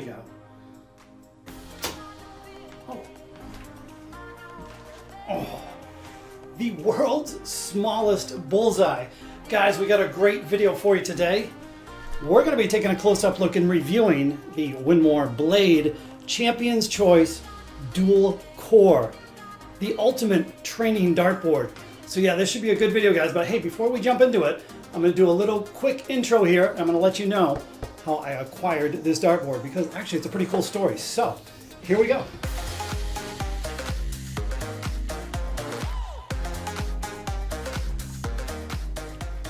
we go. Oh, the world's smallest bullseye. Guys, we got a great video for you today. We're going to be taking a close-up look and reviewing the WINMAU Blade Champion's Choice Dual Core, the ultimate training dartboard. So yeah, this should be a good video, guys. But hey, before we jump into it, I'm going to do a little quick intro here. I'm going to let you know how I acquired this dartboard, because actually it's a pretty cool story. So here we go.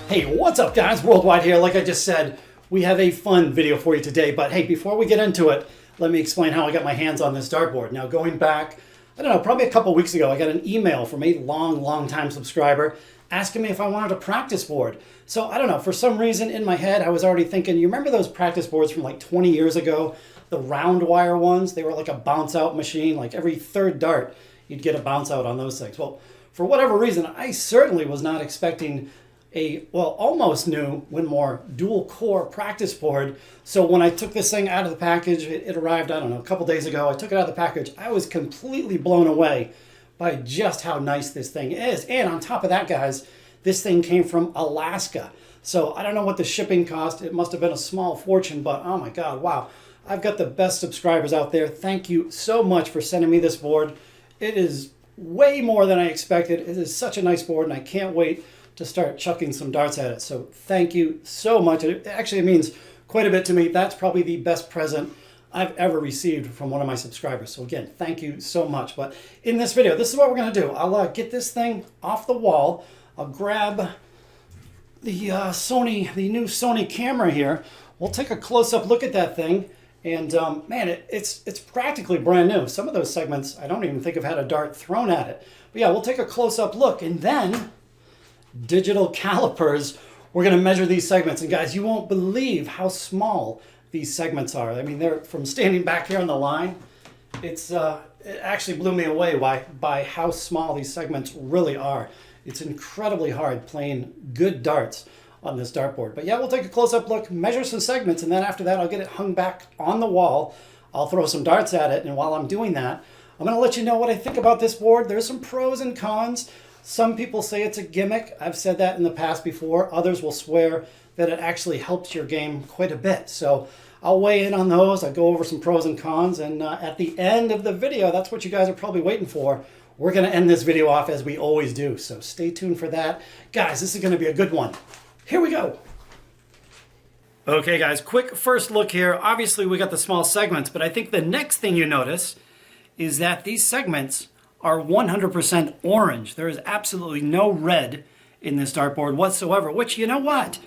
Hey, what's up, guys? Worldwide here. Like I just said, we have a fun video for you today. But hey, before we get into it, let me explain how I got my hands on this dartboard. Now, going back, I don't know, probably a couple weeks ago, I got an email from a long time subscriber asking me if I wanted a practice board. So I don't know, for some reason in my head, I was already thinking, you remember those practice boards from like 20 years ago? The round wire ones? They were like a bounce out machine. Like every third dart, you'd get a bounce out on those things. Well, for whatever reason, I certainly was not expecting a, well, almost new WINMAU dual core practice board. So when I took this thing out of the package, it arrived, I don't know, a couple days ago. I took it out of the package. I was completely blown away by just how nice this thing is. And on top of that, guys, this thing came from Alaska. So I don't know what the shipping cost. It must have been a small fortune, but oh my God, wow. I've got the best subscribers out there. Thank you so much for sending me this board. It is way more than I expected. It is such a nice board, and I can't wait to start chucking some darts at it. So thank you so much. It actually means quite a bit to me. That's probably the best present I've ever received from one of my subscribers. So again, thank you so much. But in this video, this is what we're gonna do. I'll get this thing off the wall. I'll grab the new Sony camera here. We'll take a close-up look at that thing. And man, it's practically brand new. Some of those segments, I don't even think I've had a dart thrown at it. But yeah, we'll take a close-up look, and then digital calipers. We're going to measure these segments, and guys, you won't believe how small these segments are. I mean, they're from standing back here on the line. It actually blew me away by how small these segments really are. It's incredibly hard playing good darts on this dartboard. But yeah, we'll take a close-up look, measure some segments, and then after that, I'll get it hung back on the wall. I'll throw some darts at it, and while I'm doing that, I'm going to let you know what I think about this board. There's some pros and cons. Some people say it's a gimmick. I've said that in the past before. Others will swear that it actually helps your game quite a bit. So I'll weigh in on those. I'll go over some pros and cons. And at the end of the video, that's what you guys are probably waiting for. We're going to end this video off as we always do. So stay tuned for that. Guys, this is going to be a good one. Here we go. Okay, guys, quick first look here. Obviously, we got the small segments, but I think the next thing you notice is that these segments are 100% orange. There is absolutely no red in this dartboard whatsoever, which, you know what?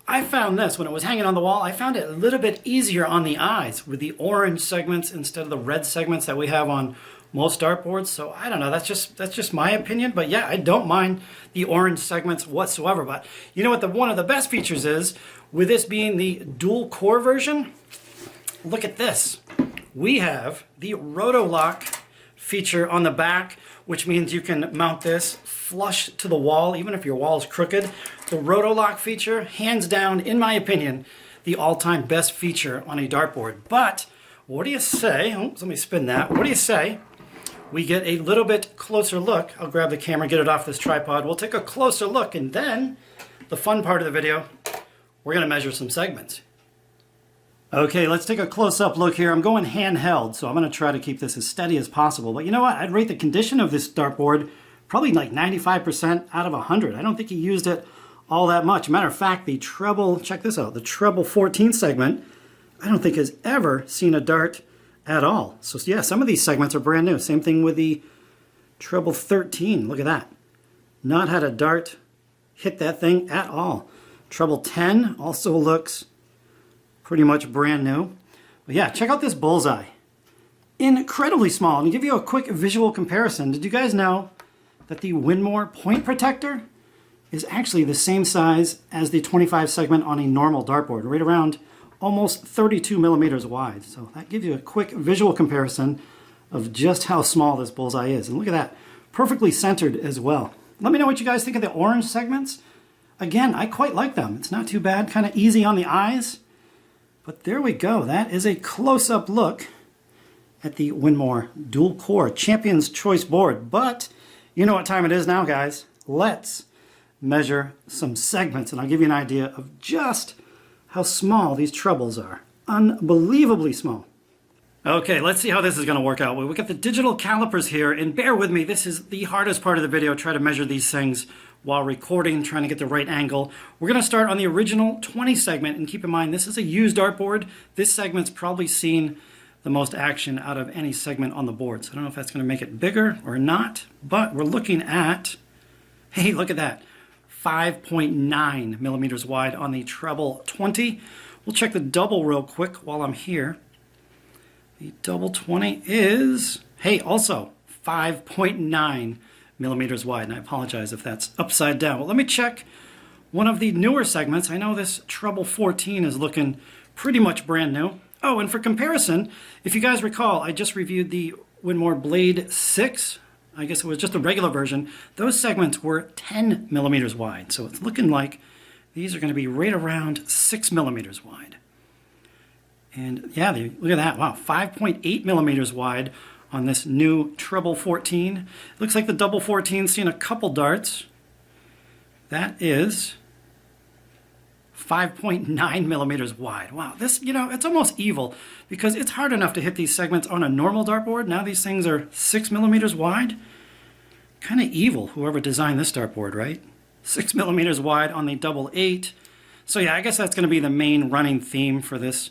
I found this when it was hanging on the wall. I found it a little bit easier on the eyes with the orange segments instead of the red segments that we have on most dartboards. So I don't know, that's just my opinion, but yeah, I don't mind the orange segments whatsoever. But you know what one of the best features is, with this being the dual core version? Look at this. We have the roto-lock feature on the back, which means you can mount this flush to the wall, even if your wall is crooked. The roto-lock feature, hands down, in my opinion, the all-time best feature on a dartboard. But what do you say? Oh, let me spin that. What do you say we get a little bit closer look? I'll grab the camera, get it off this tripod. We'll take a closer look, and then the fun part of the video, we're going to measure some segments. Okay, let's take a close-up look here. I'm going handheld, so I'm going to try to keep this as steady as possible. But you know what? I'd rate the condition of this dartboard probably like 95% out of 100. I don't think he used it all that much. Matter of fact, the treble, check this out, the treble 14 segment, I don't think has ever seen a dart at all. So yeah, some of these segments are brand new. Same thing with the treble 13. Look at that. Not had a dart hit that thing at all. Treble 10 also looks pretty much brand new. But yeah, check out this bullseye. Incredibly small. And to give you a quick visual comparison, did you guys know that the WINMAU point protector is actually the same size as the 25 segment on a normal dartboard, right around almost 32 millimeters wide. So that gives you a quick visual comparison of just how small this bullseye is. And look at that, perfectly centered as well. Let me know what you guys think of the orange segments. Again, I quite like them. It's not too bad, kind of easy on the eyes. But there we go. That is a close-up look at the WINMAU Dual Core Champions Choice Board. But you know what time it is now, guys. Let's measure some segments, and I'll give you an idea of just how small these trebles are. Unbelievably small. Okay, let's see how this is going to work out. We've got the digital calipers here, and bear with me, this is the hardest part of the video, try to measure these things while recording, trying to get the right angle. We're going to start on the original 20 segment, and keep in mind, this is a used dartboard. This segment's probably seen the most action out of any segment on the board. So I don't know if that's going to make it bigger or not, but we're looking at, hey, look at that, 5.9 millimeters wide on the treble 20. We'll check the double real quick while I'm here. The double 20 is, hey, also 5.9 millimeters wide. And I apologize if that's upside down. Well, let me check one of the newer segments. I know this treble 14 is looking pretty much brand new. Oh, and for comparison, if you guys recall, I just reviewed the WINMAU Blade 6. I guess it was just the regular version. Those segments were 10 millimeters wide. So it's looking like these are going to be right around 6 millimeters wide. And yeah, look at that. Wow, 5.8 millimeters wide on this new treble 14. Looks like the double 14's seen a couple darts. That is 5.9 millimeters wide. Wow, this, you know, it's almost evil because it's hard enough to hit these segments on a normal dartboard. Now these things are 6 millimeters wide. Kind of evil, whoever designed this dartboard, right? 6 millimeters wide on the double 8. So yeah, I guess that's going to be the main running theme for this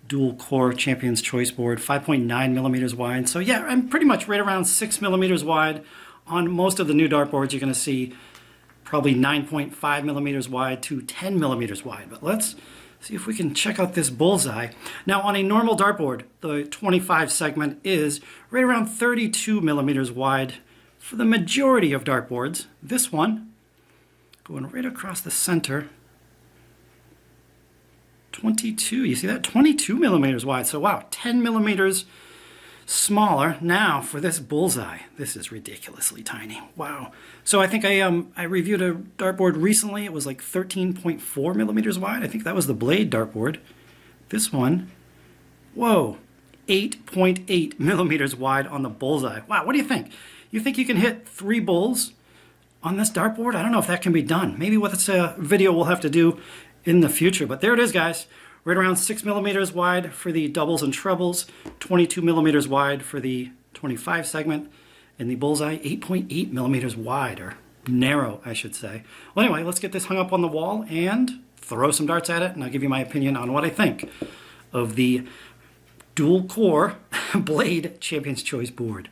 dual core Champions Choice board, 5.9 millimeters wide. So yeah, I'm pretty much right around 6 millimeters wide. On most of the new dartboards, you're going to see probably 9.5 millimeters wide to 10 millimeters wide. But let's see if we can check out this Bullseye. Now on a normal dartboard, the 25 segment is right around 32 millimeters wide for the majority of dartboards. This one, going right across the center, 22, you see that? 22 millimeters wide. So wow, 10 millimeters smaller. Now for this Bullseye, this is ridiculously tiny. Wow. So I think I reviewed a dartboard recently. It was like 13.4 millimeters wide. I think that was the Blade dartboard. This one, whoa, 8.8 millimeters wide on the Bullseye. Wow, what do you think? You think you can hit 3 bulls on this dartboard? I don't know if that can be done. Maybe with this video we'll have to do in the future. But there it is, guys. Right around 6 millimeters wide for the doubles and trebles, 22 millimeters wide for the 25 segment, and the Bullseye 8.8 millimeters wide, or narrow, I should say. Well, anyway, let's get this hung up on the wall and throw some darts at it, and I'll give you my opinion on what I think of the dual core Blade Champions Choice board.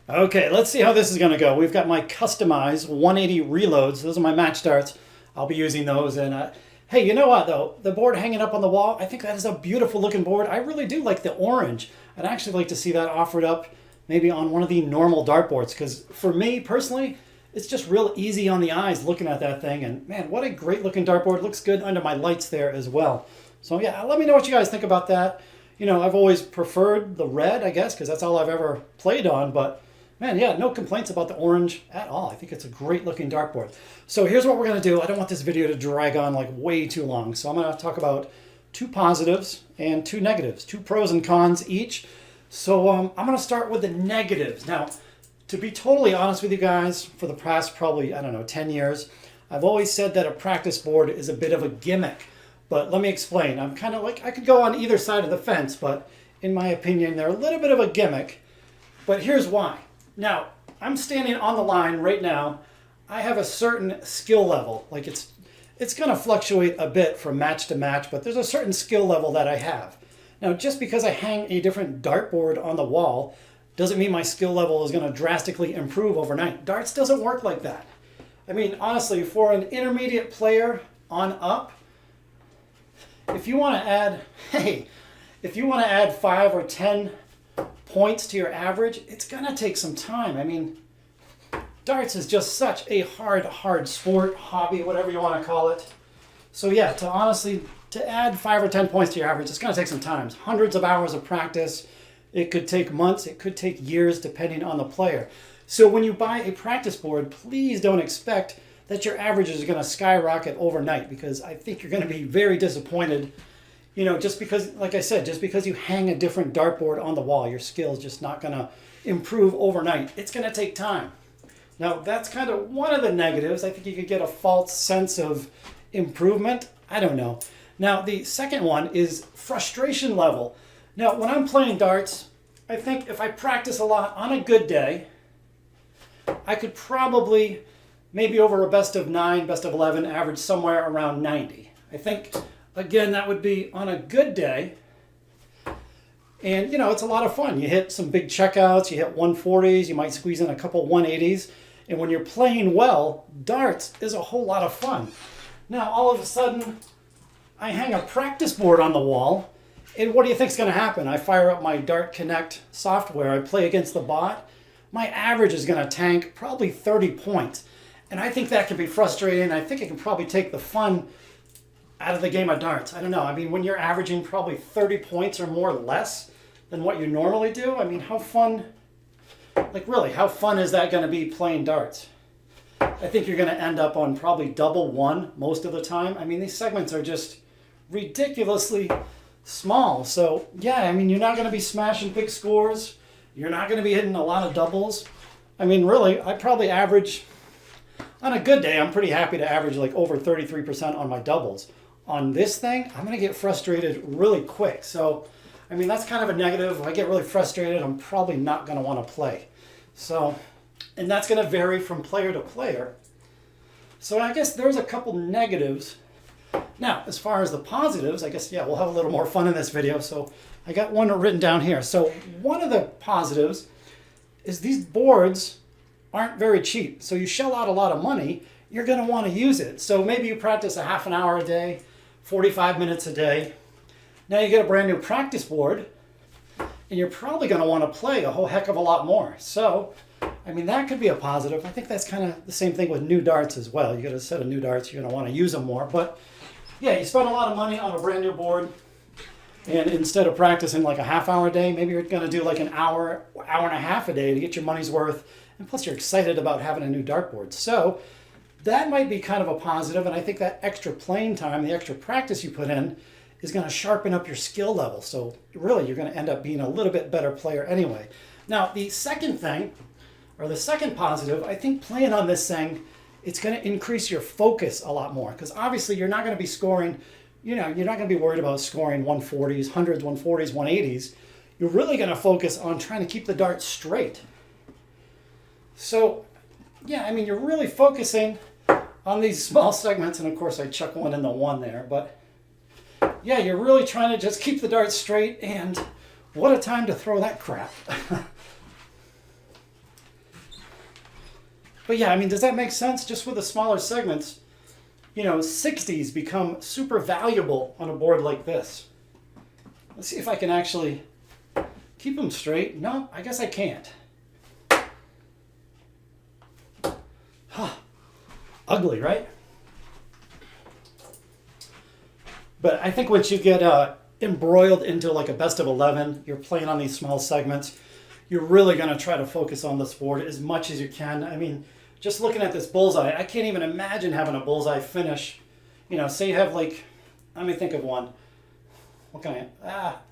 Okay, let's see how this is going to go. We've got my customized 180 reloads. Those are my match darts. I'll be using those. And hey, you know what though? The board hanging up on the wall, I think that is a beautiful looking board. I really do like the orange. I'd actually like to see that offered up maybe on one of the normal dartboards, because for me personally, it's just real easy on the eyes looking at that thing. And man, what a great looking dartboard. Looks good under my lights there as well. So yeah, let me know what you guys think about that. You know, I've always preferred the red, I guess, because that's all I've ever played on. But man, yeah, no complaints about the orange at all. I think it's a great looking dartboard. So here's what we're going to do. I don't want this video to drag on like way too long. So I'm going to talk about 2 positives and 2 negatives, 2 pros and cons each. So I'm going to start with the negatives. Now, to be totally honest with you guys, for the past probably, I don't know, 10 years, I've always said that a practice board is a bit of a gimmick. But let me explain. I'm kind of like, I could go on either side of the fence, but in my opinion, they're a little bit of a gimmick. But here's why. Now, I'm standing on the line right now. I have a certain skill level. Like it's going to fluctuate a bit from match to match, but there's a certain skill level that I have. Now, just because I hang a different dartboard on the wall doesn't mean my skill level is going to drastically improve overnight. Darts doesn't work like that. I mean, honestly, for an intermediate player on up, if you want to add, hey, if you want to add 5 or 10 points to your average, it's gonna take some time. I mean, darts is just such a hard sport, hobby, whatever you want to call it. So yeah, to add 5 or 10 points to your average, it's gonna take some time. Hundreds of hours of practice. It could take months, it could take years, depending on the player. So when you buy a practice board, please don't expect that your averages are going to skyrocket overnight, because I think you're going to be very disappointed. You know, just because, like I said, just because you hang a different dartboard on the wall, your skill's just not going to improve overnight. It's going to take time. Now, that's kind of one of the negatives. I think you could get a false sense of improvement. I don't know. Now, the second one is frustration level. Now, when I'm playing darts, I think if I practice a lot on a good day, I could probably, maybe over a best of 9, best of 11, average somewhere around 90. I think, again, that would be on a good day. And, you know, it's a lot of fun. You hit some big checkouts, you hit 140s, you might squeeze in a couple 180s. And when you're playing well, darts is a whole lot of fun. Now, all of a sudden, I hang a practice board on the wall, and what do you think is going to happen? I fire up my Dart Connect software, I play against the bot, my average is going to tank probably 30 points. And I think that can be frustrating. I think it can probably take the fun out of the game of darts. I don't know. I mean, when you're averaging probably 30 points or more less than what you normally do, I mean, how fun, like really, how fun is that going to be playing darts? I think you're going to end up on probably double one most of the time. I mean, these segments are just ridiculously small. So yeah, I mean, you're not going to be smashing big scores. You're not going to be hitting a lot of doubles. I mean, really, I probably average, on a good day, I'm pretty happy to average like over 33% on my doubles. On this thing, I'm going to get frustrated really quick. So, I mean, that's kind of a negative. If I get really frustrated, I'm probably not going to want to play. So, and that's going to vary from player to player. So I guess there's a couple negatives. Now, as far as the positives, I guess, yeah, we'll have a little more fun in this video. So I got one written down here. So one of the positives is these boards aren't very cheap. So you shell out a lot of money, you're going to want to use it. So maybe you practice a half an hour a day, 45 minutes a day. Now you get a brand new practice board, and you're probably going to want to play a whole heck of a lot more. So, I mean, that could be a positive. I think that's kind of the same thing with new darts as well. You get a set of new darts, you're going to want to use them more. But yeah, you spend a lot of money on a brand new board, and instead of practicing like a half hour a day, maybe you're going to do like an hour, hour and a half a day to get your money's worth. And plus you're excited about having a new dartboard. So that might be kind of a positive. And I think that extra playing time, the extra practice you put in, is going to sharpen up your skill level. So really you're going to end up being a little bit better player anyway. Now the second thing, or the second positive, I think playing on this thing, it's going to increase your focus a lot more. Because obviously you're not going to be scoring, you know, you're not going to be worried about scoring 140s, 100s, 140s, 180s. You're really going to focus on trying to keep the dart straight. So, yeah, I mean, you're really focusing on these small segments, and of course I chuck one in the one there, but yeah, you're really trying to just keep the dart straight, and what a time to throw that crap. But yeah, I mean, does that make sense? Just with the smaller segments, you know, 60s become super valuable on a board like this. Let's see if I can actually keep them straight. No, I guess I can't. Huh. Ugly, right? But I think once you get embroiled into like a best of 11, you're playing on these small segments, you're really going to try to focus on this board as much as you can. I mean, just looking at this bullseye, I can't even imagine having a bullseye finish. You know, say you have like, let me think of one. What can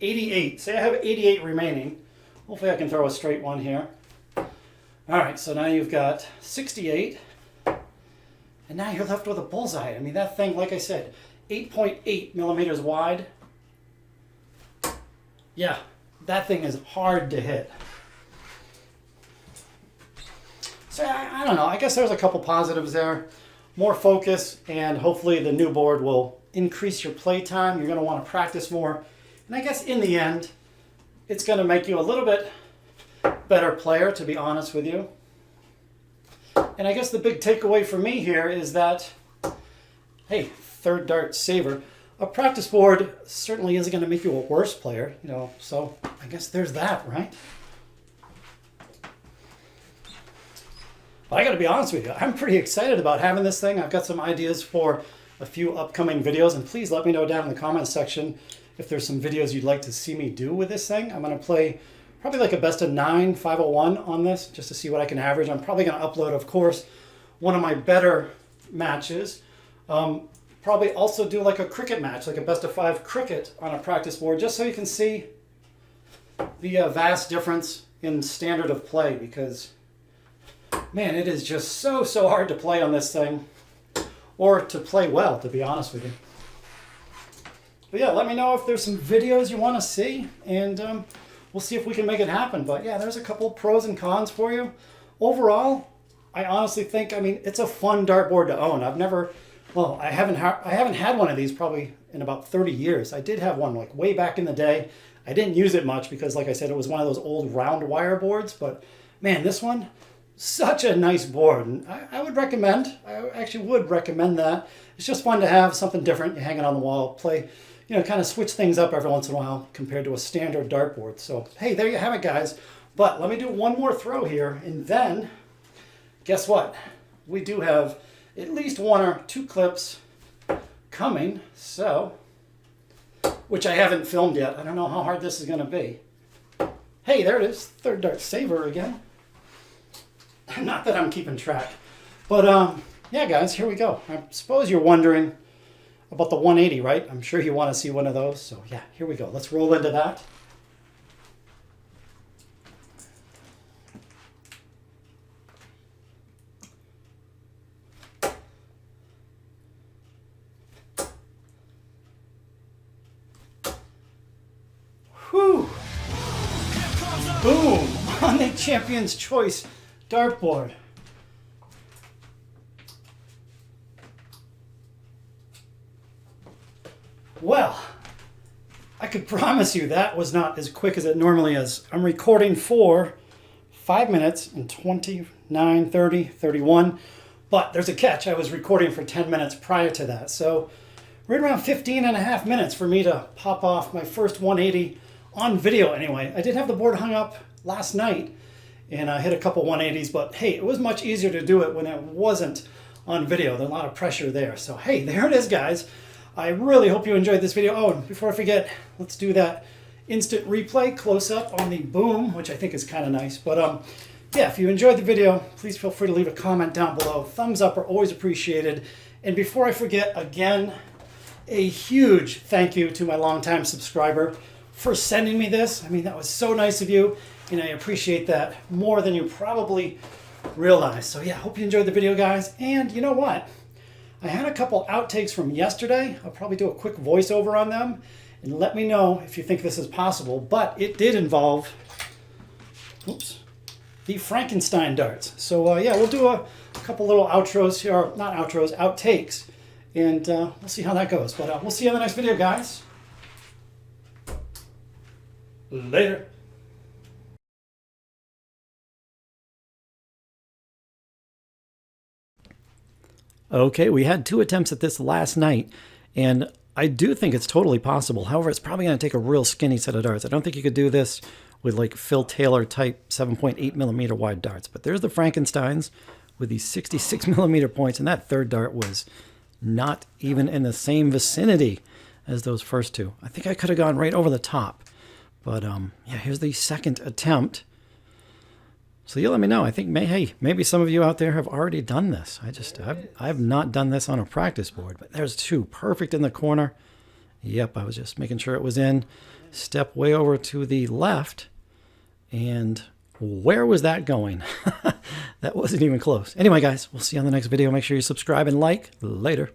88. Say I have 88 remaining. Hopefully I can throw a straight one here. All right, so now you've got 68. And now you're left with a bullseye. I mean, that thing, like I said, 8.8 millimeters wide. Yeah, that thing is hard to hit. So I don't know. I guess there's a couple positives there. More focus, and hopefully the new board will increase your play time. You're going to want to practice more. And I guess in the end, it's going to make you a little bit better player, to be honest with you. And I guess the big takeaway for me here is that, hey, third dart saver, a practice board certainly isn't going to make you a worse player, you know, so I guess there's that, right? But I got to be honest with you, I'm pretty excited about having this thing. I've got some ideas for a few upcoming videos, and please let me know down in the comments section if there's some videos you'd like to see me do with this thing. I'm going to play probably like a best of 9 501 on this just to see what I can average. I'm probably going to upload, of course, one of my better matches. Probably also do like a cricket match, like a best of 5 cricket on a practice board, just so you can see the vast difference in standard of play, because man, it is just so hard to play on this thing, or to play well, to be honest with you. But yeah, let me know if there's some videos you want to see, and we'll see if we can make it happen. But yeah, there's a couple of pros and cons for you. Overall, I honestly think, I mean, it's a fun dartboard to own. I haven't had one of these probably in about 30 years. I did have one like way back in the day. I didn't use it much because, like I said, it was one of those old round wire boards. But man, this one, such a nice board. And I actually would recommend that. It's just fun to have something different. You hang it on the wall, play, kind of switch things up every once in a while compared to a standard dartboard. So, hey, there you have it, guys. But let me do one more throw here, and then guess what? We do have at least 1 or 2 clips coming, so, which I haven't filmed yet. I don't know how hard this is going to be. Hey, there it is, third dart saver again. Not that I'm keeping track, but yeah, guys, here we go. I suppose you're wondering about the 180, right? I'm sure you want to see one of those, so yeah, here we go. Let's roll into that. Whew. Boom! On the Champion's Choice dartboard. Well, I could promise you that was not as quick as it normally is. I'm recording for 5 minutes and 29, 30, 31, but there's a catch. I was recording for 10 minutes prior to that, so right around 15 and a half minutes for me to pop off my first 180 on video anyway. I did have the board hung up last night and I hit a couple 180s, but hey, it was much easier to do it when it wasn't on video. There's a lot of pressure there. So hey, there it is, guys. I really hope you enjoyed this video. Oh, and before I forget, let's do that instant replay close up on the boom, which I think is kind of nice. But yeah, if you enjoyed the video, please feel free to leave a comment down below. Thumbs up are always appreciated. And before I forget, again, a huge thank you to my longtime subscriber for sending me this. I mean, that was so nice of you, and I appreciate that more than you probably realize. So yeah, hope you enjoyed the video, guys. And you know what? I had a couple outtakes from yesterday. I'll probably do a quick voiceover on them, and let me know if you think this is possible. But it did involve, the Frankenstein darts. So yeah, we'll do a couple little outros here, or not outros, outtakes, and we'll see how that goes. But we'll see you in the next video, guys. Later. Okay, we had 2 attempts at this last night, and I do think it's totally possible. However, it's probably going to take a real skinny set of darts. I don't think you could do this with like Phil Taylor type 7.8 millimeter wide darts. But there's the Frankensteins with these 66 millimeter points, and that third dart was not even in the same vicinity as those first 2. I think I could have gone right over the top. But yeah, here's the second attempt. So you let me know. I think, hey, maybe some of you out there have already done this. I've not done this on a practice board, but there's 2 perfect in the corner. Yep, I was just making sure it was in. Step way over to the left, and where was that going? That wasn't even close. Anyway, guys, we'll see you on the next video. Make sure you subscribe and like. Later.